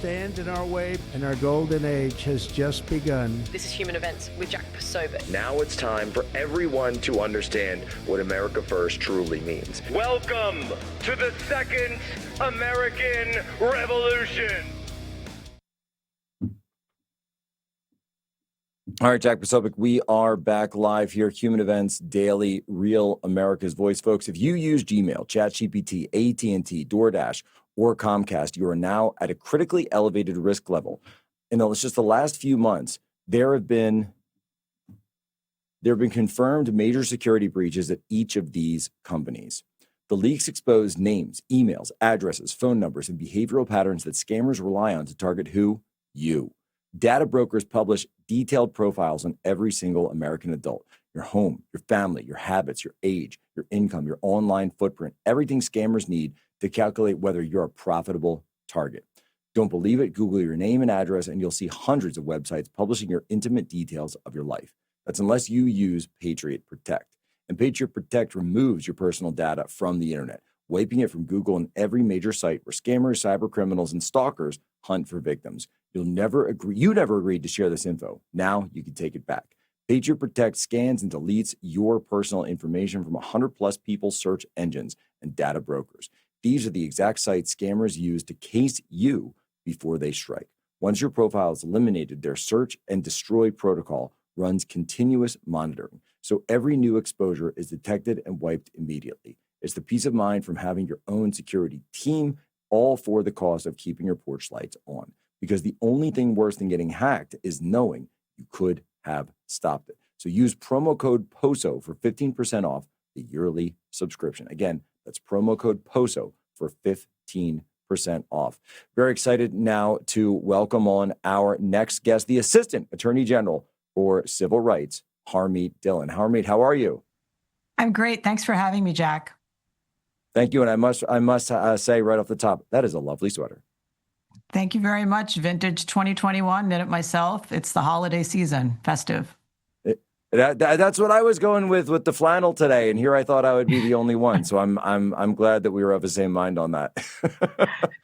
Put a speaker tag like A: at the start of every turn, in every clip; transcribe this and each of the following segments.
A: Stand in our way, and our golden age has just begun.
B: This is Human Events with Jack Posobiec.
C: Now it's time for everyone to understand what America First truly means. Welcome to the Second American Revolution.
D: All right, Jack Posobiec, we are back live here, Human Events Daily, Real America's Voice. Folks, if you use Gmail, ChatGPT, AT&T, DoorDash, or Comcast, you are now at a critically elevated risk level. And it's just the last few months, there have been confirmed major security breaches at each of these companies. The leaks exposed names, emails, addresses, phone numbers, and behavioral patterns that scammers rely on to target who? You. Data brokers publish detailed profiles on every single American adult. Your home, your family, your habits, your age, your income, your online footprint, everything scammers need to calculate whether you're a profitable target. Don't believe it? Google your name and address, and you'll see hundreds of websites publishing your intimate details of your life. That's unless you use Patriot Protect. And Patriot Protect removes your personal data from the internet, wiping it from Google and every major site where scammers, cyber criminals, and stalkers hunt for victims. You never agreed to share this info. Now you can take it back. Patriot Protect scans and deletes your personal information from 100 plus people's search engines and data brokers. These are the exact sites scammers use to case you before they strike. Once your profile is eliminated, their search and destroy protocol runs continuous monitoring. So every new exposure is detected and wiped immediately. It's the peace of mind from having your own security team, all for the cost of keeping your porch lights on. Because the only thing worse than getting hacked is knowing you could have stopped it. So use promo code POSO for 15% off the yearly subscription. Again, that's promo code POSO for 15% off. Very excited now to welcome on our next guest, the Assistant Attorney General for Civil Rights, Harmeet Dhillon. Harmeet, how are you?
E: I'm great. Thanks for having me, Jack.
D: Thank you. And I must say right off the top, that is a lovely sweater.
E: Thank you very much. Vintage 2021, knit it myself. It's the holiday season, festive.
D: That's what I was going with the flannel today, and here I thought I would be the only one. So I'm glad that we were of the same mind on that.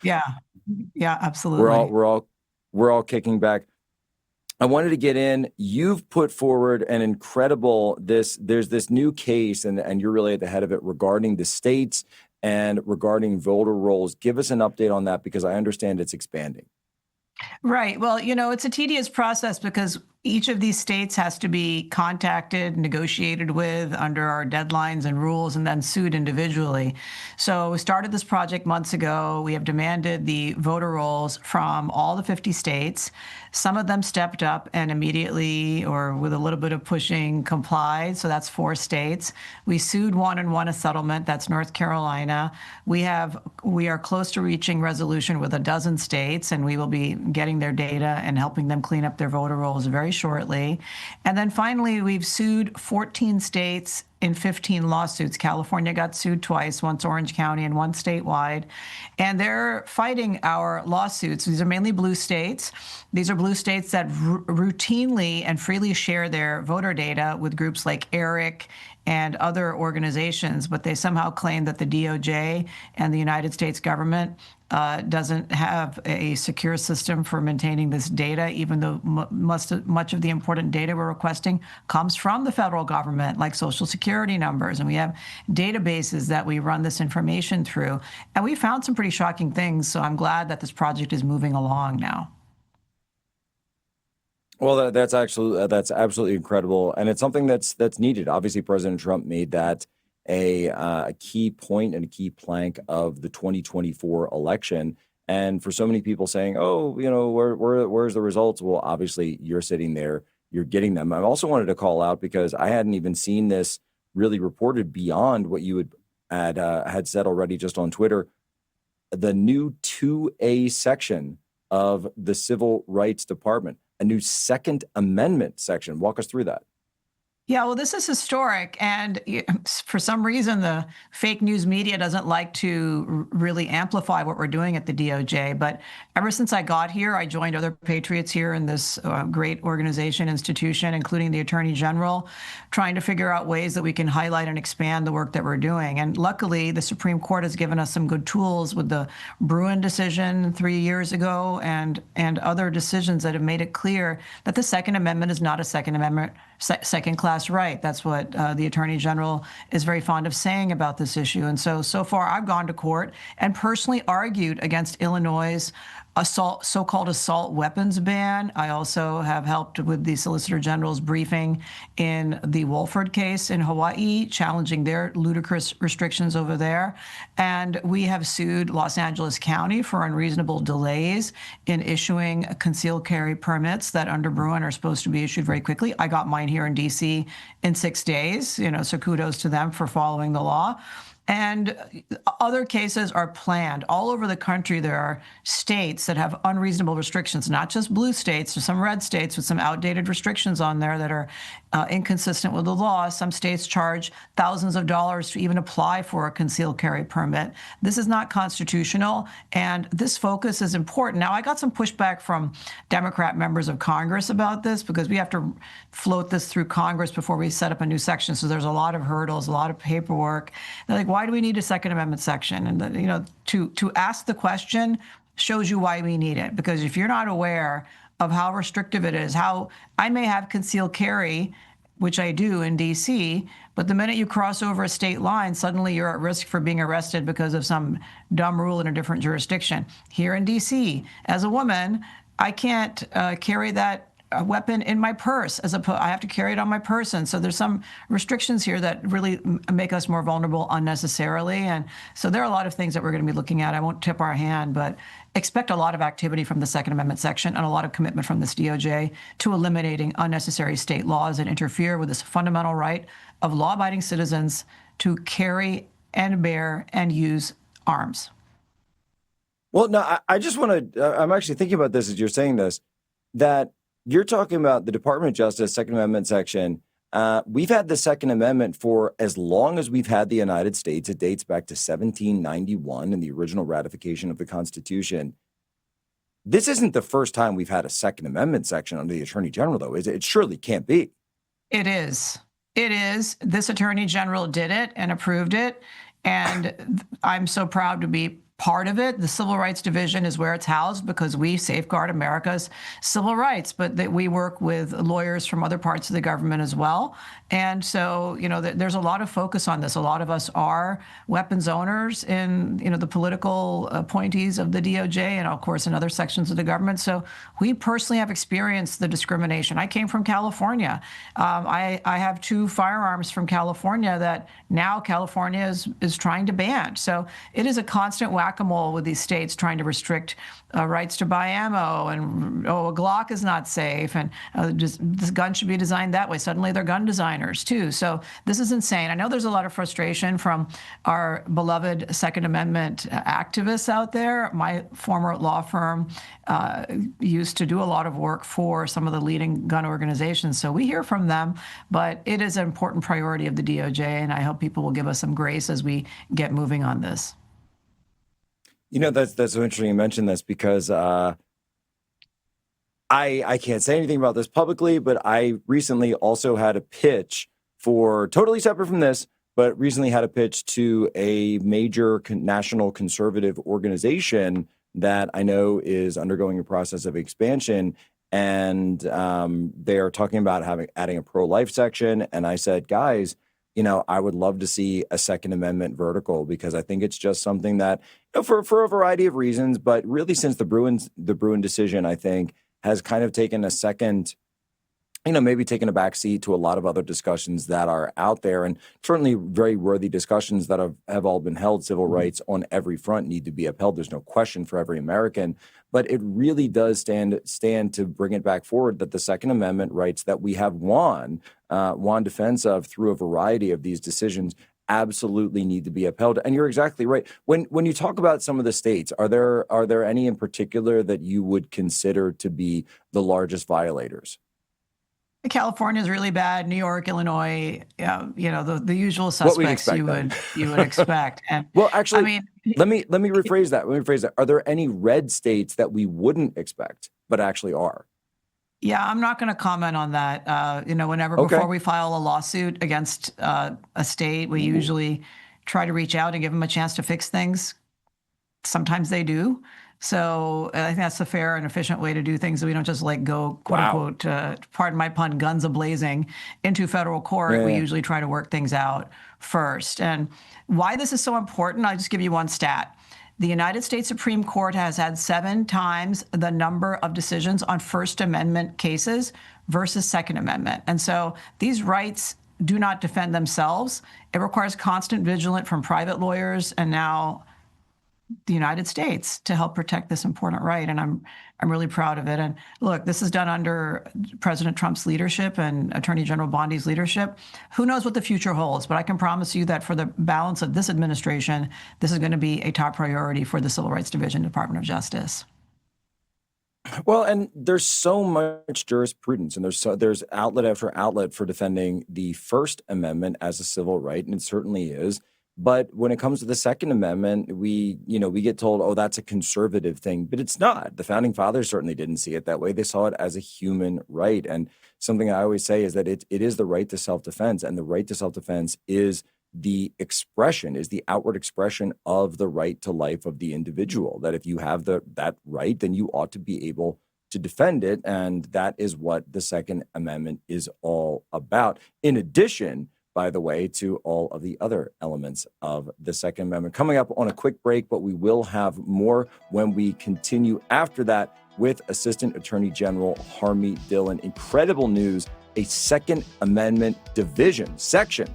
E: Yeah, absolutely.
D: We're all kicking back. I wanted to get in. You've put forward an incredible there's this new case, and you're really at the head of it regarding the states and regarding voter rolls. Give us an update on that because I understand it's expanding.
E: Right. Well, it's a tedious process because each of these states has to be contacted, negotiated with under our deadlines and rules, and then sued individually. So we started this project months ago. We have demanded the voter rolls from all the 50 states. Some of them stepped up and immediately, or with a little bit of pushing, complied. So that's 4 states. We sued one and won a settlement. That's North Carolina. We are close to reaching resolution with a dozen states, and we will be getting their data and helping them clean up their voter rolls very shortly. And then finally, we've sued 14 states in 15 lawsuits. California got sued twice, once Orange County and one statewide. And they're fighting our lawsuits. These are mainly blue states. These are blue states that routinely and freely share their voter data with groups like ERIC and other organizations, but they somehow claim that the DOJ and the United States government doesn't have a secure system for maintaining this data, even though much of the important data we're requesting comes from the federal government, like Social Security numbers. And we have databases that we run this information through. And we found some pretty shocking things. So I'm glad that this project is moving along now.
D: Well, that's absolutely incredible. And it's something that's needed. Obviously, President Trump made that a key point and a key plank of the 2024 election. And for so many people saying, oh, where's the results? Well, obviously, you're sitting there, you're getting them. I also wanted to call out because I hadn't even seen this really reported beyond what you had said already just on Twitter. The new 2A section of the Civil Rights Department, a new Second Amendment section. Walk us through that.
E: Yeah, well, this is historic. And for some reason, the fake news media doesn't like to really amplify what we're doing at the DOJ. But ever since I got here, I joined other patriots here in this great organization, institution, including the Attorney General, trying to figure out ways that we can highlight and expand the work that we're doing. And luckily, the Supreme Court has given us some good tools with the Bruen decision 3 years ago and other decisions that have made it clear that the Second Amendment is not a Second Amendment second-class right. That's what the Attorney General is very fond of saying about this issue. And so far, I've gone to court and personally argued against Illinois' so-called assault weapons ban. I also have helped with the Solicitor General's briefing in the Wolford case in Hawaii, challenging their ludicrous restrictions over there. And we have sued Los Angeles County for unreasonable delays in issuing concealed carry permits that under Bruen are supposed to be issued very quickly. I got mine here in DC in 6 days, so kudos to them for following the law. And other cases are planned. All over the country, there are states that have unreasonable restrictions, not just blue states, there's some red states with some outdated restrictions on there that are inconsistent with the law. Some states charge thousands of dollars to even apply for a concealed carry permit. This is not constitutional, and this focus is important. Now, I got some pushback from Democrat members of Congress about this because we have to float this through Congress before we set up a new section. So there's a lot of hurdles, a lot of paperwork. They're like, why do we need a Second Amendment section? And to ask the question shows you why we need it. Because if you're not aware of how restrictive it is, how I may have concealed carry, which I do in DC, but the minute you cross over a state line, suddenly you're at risk for being arrested because of some dumb rule in a different jurisdiction. Here in DC, as a woman, I can't carry that weapon in my purse. I have to carry it on my person. So there's some restrictions here that really make us more vulnerable unnecessarily. And so there are a lot of things that we're going to be looking at. I won't tip our hand, but expect a lot of activity from the Second Amendment section and a lot of commitment from this DOJ to eliminating unnecessary state laws that interfere with this fundamental right of law-abiding citizens to carry and bear and use arms.
D: Well, no, I just want to, I'm actually thinking about this as you're saying this, that you're talking about the Department of Justice Second Amendment section. We've had the Second Amendment for as long as we've had the United States. It dates back to 1791 and the original ratification of the Constitution. This isn't the first time we've had a Second Amendment section under the Attorney General, though, is it? It surely can't be.
E: It is. It is. This Attorney General did it and approved it. And I'm so proud to be part of it. The Civil Rights Division is where it's housed because we safeguard America's civil rights, but that we work with lawyers from other parts of the government as well. And so, there's a lot of focus on this. A lot of us are weapons owners in, the political appointees of the DOJ and, of course, in other sections of the government. So we personally have experienced the discrimination. I came from California. I have 2 firearms from California that now California is trying to ban. So it is a constant whack-a-mole with these states trying to restrict rights to buy ammo, and a Glock is not safe, and this gun should be designed that way. Suddenly they're gun designers too. So this is insane. I know there's a lot of frustration from our beloved Second Amendment activists out there. My former law firm used to do a lot of work for some of the leading gun organizations. So we hear from them, but it is an important priority of the DOJ, and I hope people will give us some grace as we get moving on this.
D: That's so interesting you mentioned this because I can't say anything about this publicly, but I recently also had a pitch for, totally separate from this, but recently had a pitch to a major national conservative organization that I know is undergoing a process of expansion. And they are talking about adding a pro-life section. And I said, guys, I would love to see a Second Amendment vertical because I think it's just something that, for a variety of reasons, but really since the Bruen decision, I think has kind of taken a second, maybe taken a backseat to a lot of other discussions that are out there, and certainly very worthy discussions that have all been held. Civil rights on every front need to be upheld. There's no question for every American, but it really does stand to bring it back forward that the Second Amendment rights that we have won defense of through a variety of these decisions absolutely need to be upheld. And you're exactly right. When you talk about some of the states, are there any in particular that you would consider to be the largest violators?
E: California is really bad. New York, Illinois, the usual
D: What we'd
E: suspects
D: expect,
E: you would expect. And
D: Well, actually,
E: I mean,
D: let me rephrase that. Are there any red states that we wouldn't expect but actually are?
E: yeah, I'm not going to comment on that. Whenever
D: Okay.
E: before we file a lawsuit against a state, we usually try to reach out and give them a chance to fix things. Sometimes they do. So I think that's a fair and efficient way to do things. So we don't just go, quote
D: Wow.
E: unquote, pardon my pun, guns a-blazing into federal court. We
D: Yeah.
E: usually try to work things out first. And why this is so important, I'll just give you one stat. The United States Supreme Court has had 7 times the number of decisions on First Amendment cases versus Second Amendment. And so these rights do not defend themselves. It requires constant vigilance from private lawyers and now the United States to help protect this important right. And I'm really proud of it. And look, this is done under President Trump's leadership and Attorney General Bondi's leadership. Who knows what the future holds? But I can promise you that for the balance of this administration, this is going to be a top priority for the Civil Rights Division, Department of Justice.
D: Well, and there's so much jurisprudence, and there's outlet after outlet for defending the First Amendment as a civil right, and it certainly is. But when it comes to the Second Amendment, we get told, oh, that's a conservative thing, but it's not. The founding fathers certainly didn't see it that way. They saw it as a human right. And something I always say is that it is the right to self-defense, and the right to self-defense is the outward expression of the right to life of the individual, that if you have that right, then you ought to be able to defend it. And that is what the Second Amendment is all about. In addition, by the way, to all of the other elements of the Second Amendment. Coming up on a quick break, but we will have more when we continue after that with Assistant Attorney General Harmeet Dhillon. Incredible news, a Second Amendment division section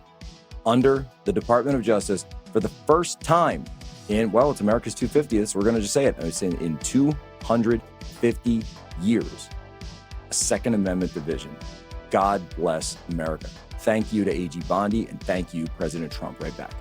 D: under the Department of Justice for the first time it's America's 250th, so we're going to just say it. It's in 250 years, a Second Amendment division. God bless America. Thank you to AG Bondi, and thank you, President Trump. Right back.